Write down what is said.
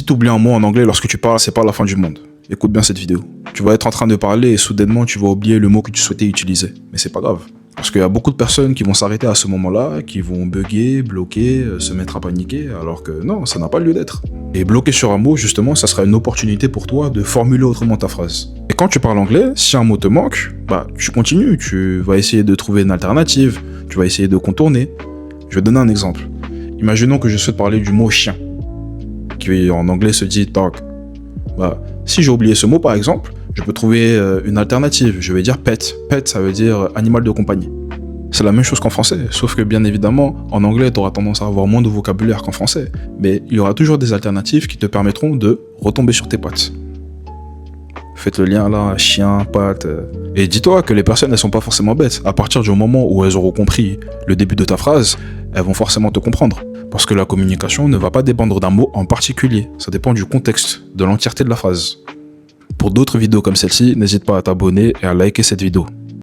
Si tu oublies un mot en anglais lorsque tu parles, c'est pas la fin du monde. Écoute bien cette vidéo. Tu vas être en train de parler et soudainement tu vas oublier le mot que tu souhaitais utiliser. Mais c'est pas grave. Parce qu'il y a beaucoup de personnes qui vont s'arrêter à ce moment-là, qui vont bugger, bloquer, se mettre à paniquer, alors que non, ça n'a pas lieu d'être. Et bloquer sur un mot, justement, ça sera une opportunité pour toi de formuler autrement ta phrase. Et quand tu parles anglais, si un mot te manque, tu continues, tu vas essayer de trouver une alternative, tu vas essayer de contourner. Je vais donner un exemple. Imaginons que je souhaite parler du mot chien, qui en anglais se dit dog. Si j'ai oublié ce mot, par exemple, je peux trouver une alternative. Je vais dire pet. Pet, ça veut dire animal de compagnie. C'est la même chose qu'en français, sauf que bien évidemment, en anglais, tu auras tendance à avoir moins de vocabulaire qu'en français. Mais il y aura toujours des alternatives qui te permettront de retomber sur tes pattes. Faites le lien là, chien, patte. Et dis-toi que les personnes, elles sont pas forcément bêtes. À partir du moment où elles auront compris le début de ta phrase, elles vont forcément te comprendre. Parce que la communication ne va pas dépendre d'un mot en particulier. Ça dépend du contexte, de l'entièreté de la phrase. Pour d'autres vidéos comme celle-ci, n'hésite pas à t'abonner et à liker cette vidéo.